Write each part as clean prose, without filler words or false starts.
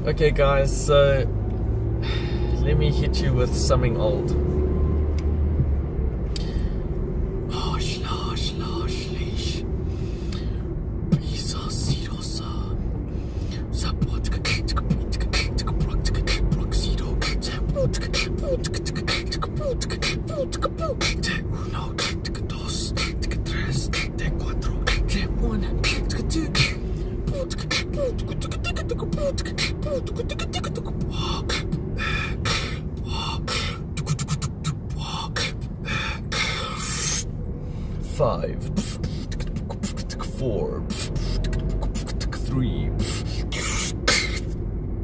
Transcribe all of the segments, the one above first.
Okay guys, so let me hit you with something old. Five, 4, 3,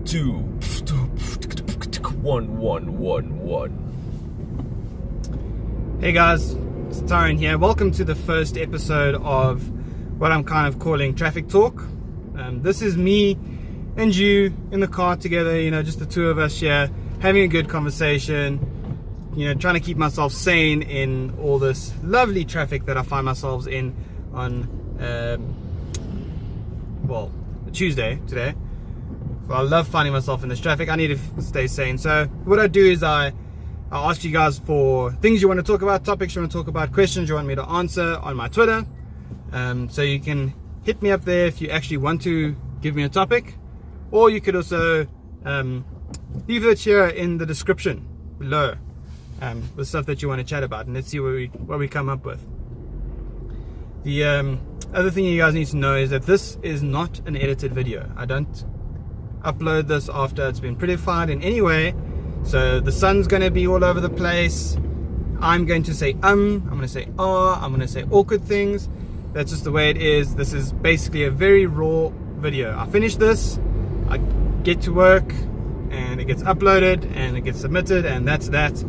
2, 1, 1, 1, 1. Hey guys, it's Tyron here. Welcome to the first episode of what I'm kind of calling Traffic Talk. This is me and you in the car together, just the two of us here, having a good conversation, trying to keep myself sane in all this lovely traffic that I find myself in on, Tuesday today. Well, I love finding myself in this traffic. I need to stay sane. So what I do is I'll ask you guys for things you want to talk about, topics you want to talk about, questions you want me to answer on my Twitter. So you can hit me up there if you actually want to give me a topic, or you could also leave it here in the description below. The stuff that you want to chat about, and let's see what we come up with. The other thing you guys need to know is that this is not an edited video. I don't upload this after it's been prettified in any way, so the sun's going to be all over the place. I'm going to say I'm going to say I'm going to say awkward things. That's just the way it is. This is basically a very raw video. I finish this, I get to work, and it gets uploaded and it gets submitted, and that's that.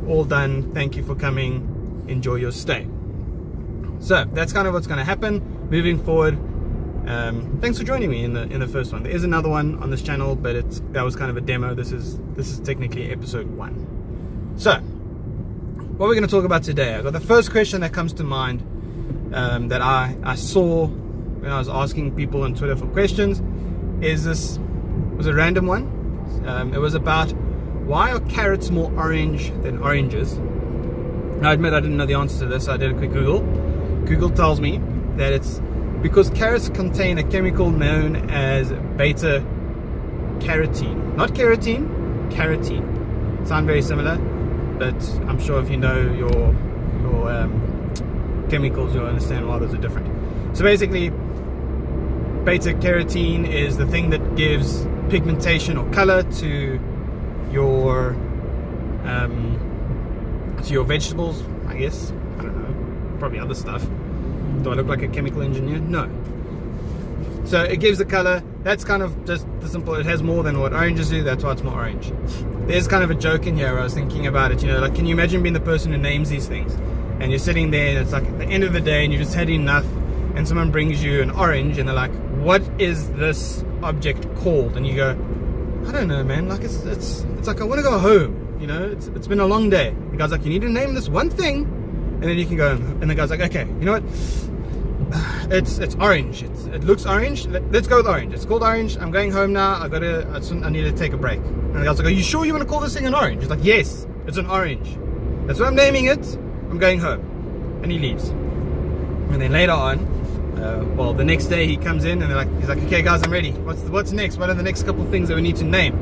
All done. Thank you for coming. Enjoy your stay. So that's kind of what's going to happen moving forward. Thanks for joining me in the first one. There is another one on this channel, but that was kind of a demo. This is technically episode 1. So what we're going to talk about today, I got the first question that comes to mind that I saw when I was asking people on Twitter for questions. Was a random one. It was about, why are carrots more orange than oranges? Now, I admit I didn't know the answer to this, so I did a quick Google. Google tells me that it's because carrots contain a chemical known as beta-carotene. Not carotene, carotene. Sound very similar, but I'm sure if you know your chemicals, you'll understand why those are different. So basically, beta-carotene is the thing that gives pigmentation or color to your vegetables, I guess. I don't know, probably other stuff. Do I look like a chemical engineer? No. So it gives the color. That's kind of just the simple. It has more than what oranges do. That's why it's more orange. There's kind of a joke in here where I was thinking about it. Like, can you imagine being the person who names these things, and you're sitting there and it's like at the end of the day and you just had enough, and someone brings you an orange and they're like, what is this object called? And you go, I don't know, man. Like it's like, I want to go home. It's been a long day. The guy's like, you need to name this one thing, and then you can go. And the guy's like, okay, you know what? It's orange. It looks orange. Let's go with orange. It's called orange. I'm going home now. I need to take a break. And the guy's like, are you sure you want to call this thing an orange? He's like, yes, it's an orange. That's what I'm naming it. I'm going home. And he leaves. And then later on, the next day he comes in and he's like, okay guys, I'm ready. What's next? What are the next couple of things that we need to name?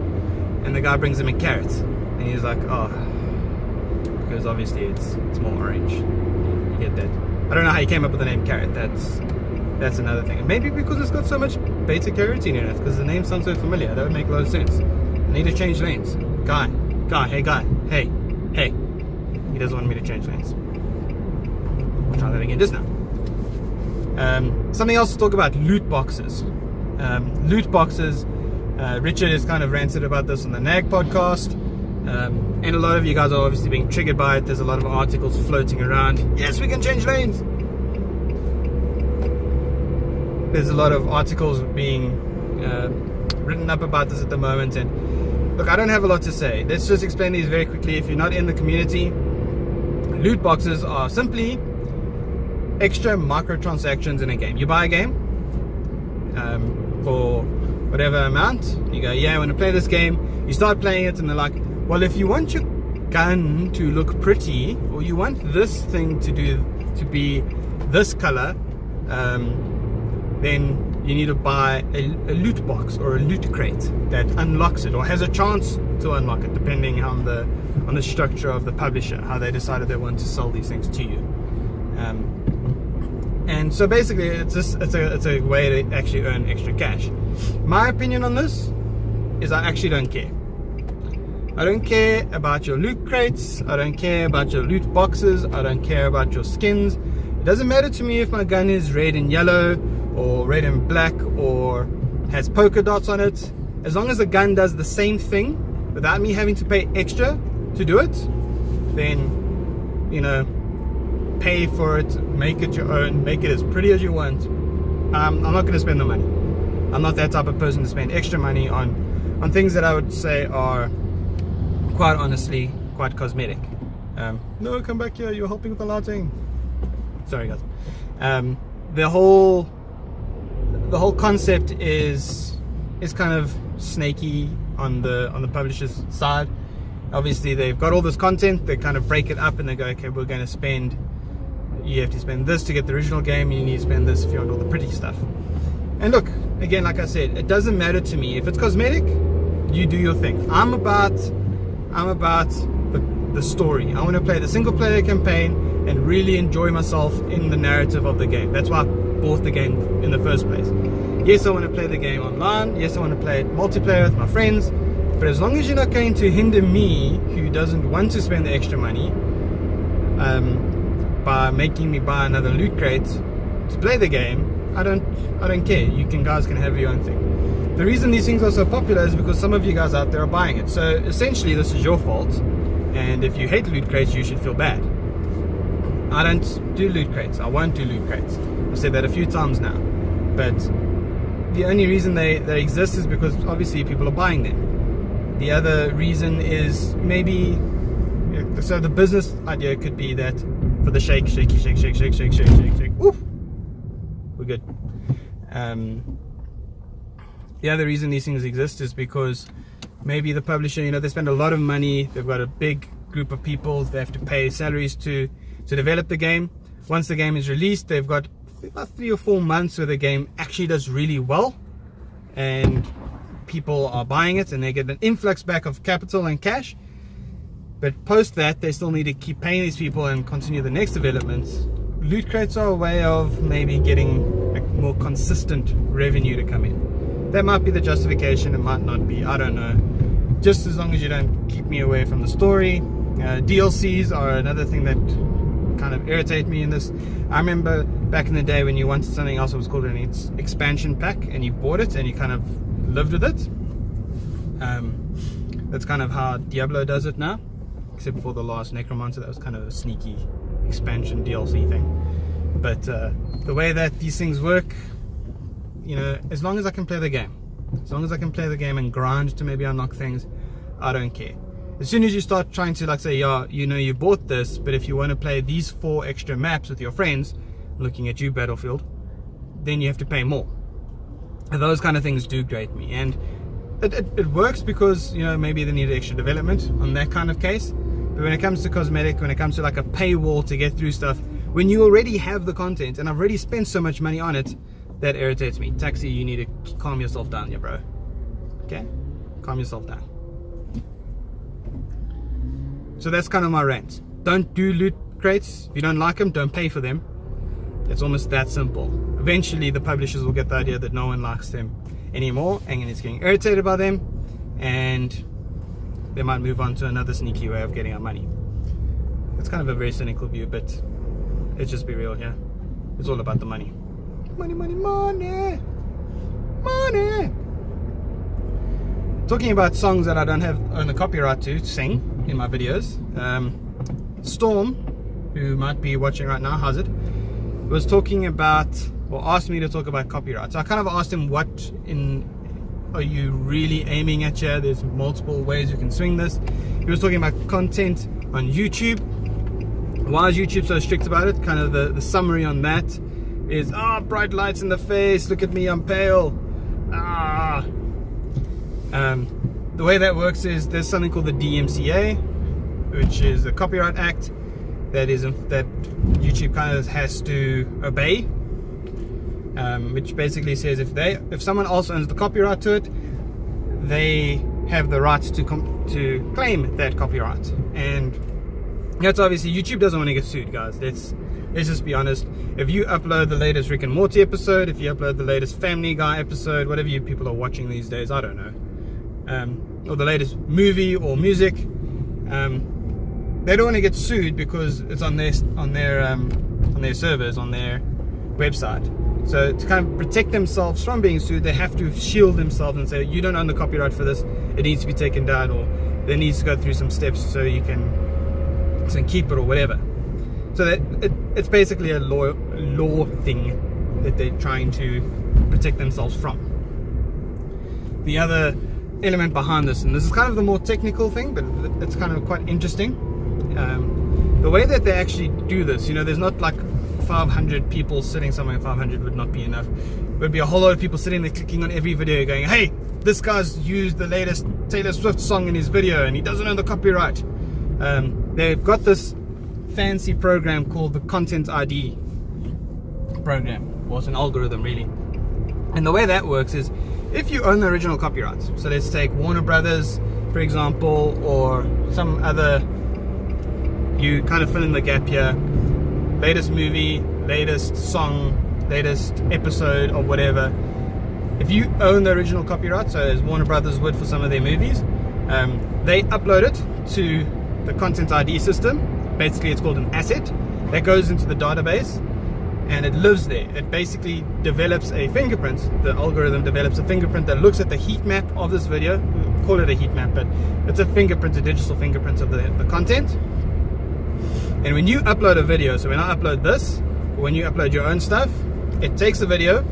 And the guy brings him a carrot, and he's like, oh, because obviously it's more orange. You get that? I don't know how he came up with the name carrot. That's another thing. Maybe because it's got so much beta carotene in it, because the name sounds so familiar. That would make a lot of sense. I need to change lanes. Guy, hey. He doesn't want me to change lanes. I'll try that again just now. Something else to talk about, loot boxes. Loot boxes. Richard has kind of ranted about this on the NAG podcast. And a lot of you guys are obviously being triggered by it. There's a lot of articles floating around. Yes, we can change lanes. There's a lot of articles being written up about this at the moment. And look, I don't have a lot to say. Let's just explain these very quickly. If you're not in the community, loot boxes are simply extra microtransactions in a game. You buy a game for whatever amount. You go, yeah, I want to play this game. You start playing it, and they're like, well, if you want your gun to look pretty, or you want this thing to be this color, then you need to buy a loot box or a loot crate that unlocks it, or has a chance to unlock it, depending on the structure of the publisher, how they decided they want to sell these things to you. And so basically, it's a way to actually earn extra cash. My opinion on this is I actually don't care. I don't care about your loot crates. I don't care about your loot boxes. I don't care about your skins. It doesn't matter to me if my gun is red and yellow, or red and black, or has polka dots on it. As long as the gun does the same thing without me having to pay extra to do it, then, you know, pay for it, make it your own, make it as pretty as you want. I'm not going to spend the money. I'm not that type of person to spend extra money on things that I would say are, quite honestly, quite cosmetic. No, come back here, you're helping with the lighting. Sorry guys. The whole concept is kind of snaky on the publisher's side. Obviously, they've got all this content. They kind of break it up and they go, okay, we're going to spend. You have to spend this to get the original game. You need to spend this if you want all the pretty stuff. And look, again, like I said, it doesn't matter to me if it's cosmetic. You do your thing. I'm about the story. I want to play the single player campaign and really enjoy myself in the narrative of the game. That's why I bought the game in the first place. Yes, I want to play the game online. Yes, I want to play it multiplayer with my friends. But as long as you're not going to hinder me, who doesn't want to spend the extra money, by making me buy another loot crate to play the game, I don't care. You guys can have your own thing. The reason these things are so popular is because some of you guys out there are buying it. So essentially, this is your fault. And if you hate loot crates, you should feel bad. I don't do loot crates. I won't do loot crates. I've said that a few times now. But the only reason they exist is because obviously people are buying them. The other reason is maybe, so the business idea could be that for the shake. Oof, we're good. The other reason these things exist is because maybe the publisher, they spend a lot of money. They've got a big group of people. They have to pay salaries to develop the game. Once the game is released, they've got about 3 or 4 months where the game actually does really well, and people are buying it, and they get an influx back of capital and cash. But post that, they still need to keep paying these people and continue the next development. Loot crates are a way of maybe getting a more consistent revenue to come in. That might be the justification, it might not be, I don't know. Just as long as you don't keep me away from the story. DLCs are another thing that kind of irritate me in this. I remember back in the day when you wanted something else, it was called an expansion pack, and you bought it and you kind of lived with it. That's kind of how Diablo does it now, except for the last Necromancer. That was kind of a sneaky expansion DLC thing. But the way that these things work, as long as I can play the game, and grind to maybe unlock things, I don't care. As soon as you start trying to say, yeah, you bought this, but if you want to play these 4 extra maps with your friends, looking at you, Battlefield, then you have to pay more. And those kind of things do grate me. And it works because, maybe they need extra development on that kind of case. But when it comes to cosmetic, when it comes to like a paywall to get through stuff, when you already have the content, and I've already spent so much money on it, that irritates me. Taxi, you need to calm yourself down, yeah, bro. Okay? Calm yourself down. So that's kind of my rant. Don't do loot crates. If you don't like them, don't pay for them. It's almost that simple. Eventually, the publishers will get the idea that no one likes them anymore, and it's getting irritated by them, and they might move on to another sneaky way of getting our money. It's kind of a very cynical view, but let's just be real here. It's all about the money. Money, money, money, money. Talking about songs that I don't own the copyright to sing in my videos. Storm, who might be watching right now, how's it? Was talking about, or asked me to talk about copyright. So I kind of asked him, what are you really aiming at here? There's multiple ways you can swing this. He was talking about content on YouTube. Why is YouTube so strict about it? Kind of the summary on that is, bright lights in the face, look at me, I'm pale. The way that works is there's something called the DMCA, which is the Copyright Act that YouTube kind of has to obey, which basically says if someone else owns the copyright to it, they have the right to claim that copyright. And that's obviously, YouTube doesn't want to get sued, guys. Let's just be honest. If you upload the latest Rick and Morty episode, if you upload the latest Family Guy episode, whatever you people are watching these days, I don't know, or the latest movie or music, they don't want to get sued because it's on their servers, on their website. So to kind of protect themselves from being sued, they have to shield themselves and say, you don't own the copyright for this, it needs to be taken down, or there needs to go through some steps so you can keep it or whatever. So that it's basically a law thing that they're trying to protect themselves from. The other element behind this, and this is kind of the more technical thing, but it's kind of quite interesting, the way that they actually do this, there's not like 500 people sitting somewhere. 500 would not be enough. It would be a whole lot of people sitting there clicking on every video going, hey, this guy's used the latest Taylor Swift song in his video and he doesn't own the copyright. They've got this fancy program called the Content ID program, or it's an algorithm really. And the way that works is, if you own the original copyrights, so let's take Warner Brothers for example, or some other, you kind of fill in the gap here, latest movie, latest song, latest episode or whatever. If you own the original copyright, so as Warner Brothers would for some of their movies, they upload it to the Content ID system. Basically it's called an asset that goes into the database and it lives there. It basically develops a fingerprint. The algorithm develops a fingerprint that looks at the heat map of this video. We call it a heat map, but it's a fingerprint, a digital fingerprint of the content. And when you upload a video, so when I upload this, or when you upload your own stuff, it takes the video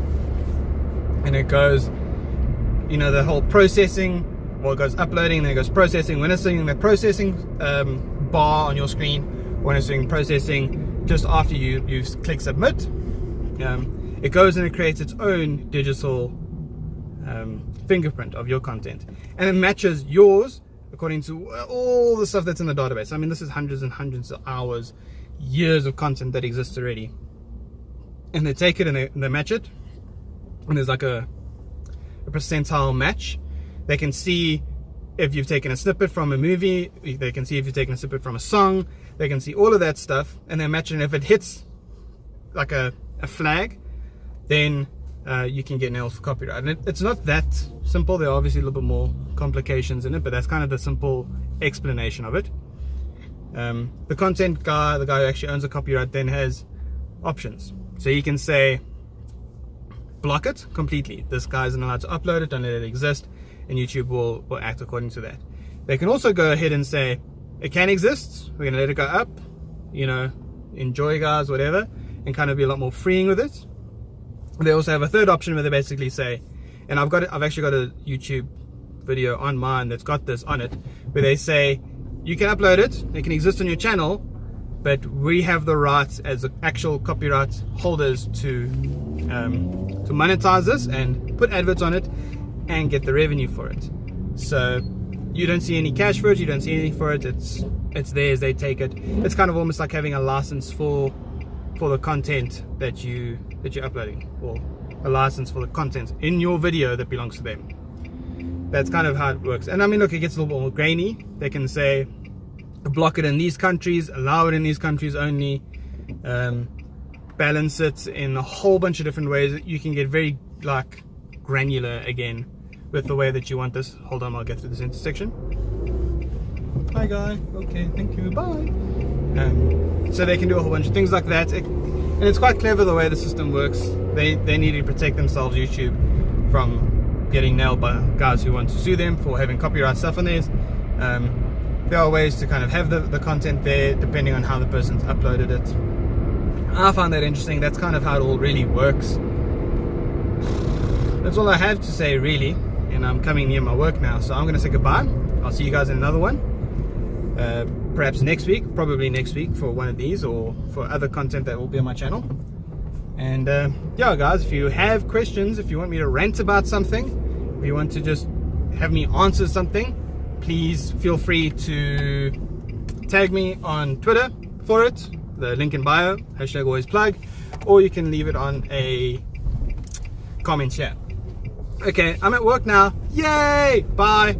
and it goes, the whole processing, well, it goes uploading, then it goes processing. When it's doing the processing bar on your screen, when it's doing processing just after you click submit, it goes and it creates its own digital fingerprint of your content, and it matches yours according to all the stuff that's in the database. I mean, this is hundreds and hundreds of hours, years of content that exists already, and they take it and they match it, and there's like a percentile match. They can see if you've taken a snippet from a movie, they can see if you've taken a snippet from a song, they can see all of that stuff, and they match it. And if it hits like a flag, then you can get nailed for copyright. And it's not that simple. There are obviously a little bit more complications in it, but that's kind of the simple explanation of it. The content guy, the guy who actually owns the copyright, then has options. So you can say, block it completely. This guy isn't allowed to upload it, don't let it exist, and YouTube will act according to that. They can also go ahead and say, it can exist, we're going to let it go up, enjoy guys, whatever, and kind of be a lot more freeing with it. They also have a third option where they basically say, and I've actually got a YouTube video on mine that's got this on it, where they say, you can upload it, it can exist on your channel, but we have the rights as actual copyright holders to monetize this and put adverts on it and get the revenue for it. So you don't see any cash for it, you don't see anything for it, it's theirs, they take it. It's kind of almost like having a license for the content that you're uploading, or a license for the content in your video that belongs to them. That's kind of how it works. And I mean, look, it gets a little more grainy. They can say, block it in these countries, allow it in these countries only, balance it in a whole bunch of different ways. You can get very granular again with the way that you want this. Hold on, I'll get through this intersection. Hi guy, okay, thank you, bye. So they can do a whole bunch of things like that, and it's quite clever the way the system works. They need to protect themselves, YouTube, from getting nailed by guys who want to sue them for having copyright stuff on theirs. There are ways to kind of have the content there depending on how the person's uploaded it. I find that interesting. That's kind of how it all really works. That's all I have to say really, and I'm coming near my work now, so I'm going to say goodbye. I'll see you guys in another one, perhaps next week, probably next week for one of these, or for other content that will be on my channel. And yeah guys, if you have questions, if you want me to rant about something, if you want to just have me answer something, please feel free to tag me on Twitter for it, the link in bio, #alwaysplug, or you can leave it on a comment here. Okay, I'm at work now. Yay! Bye!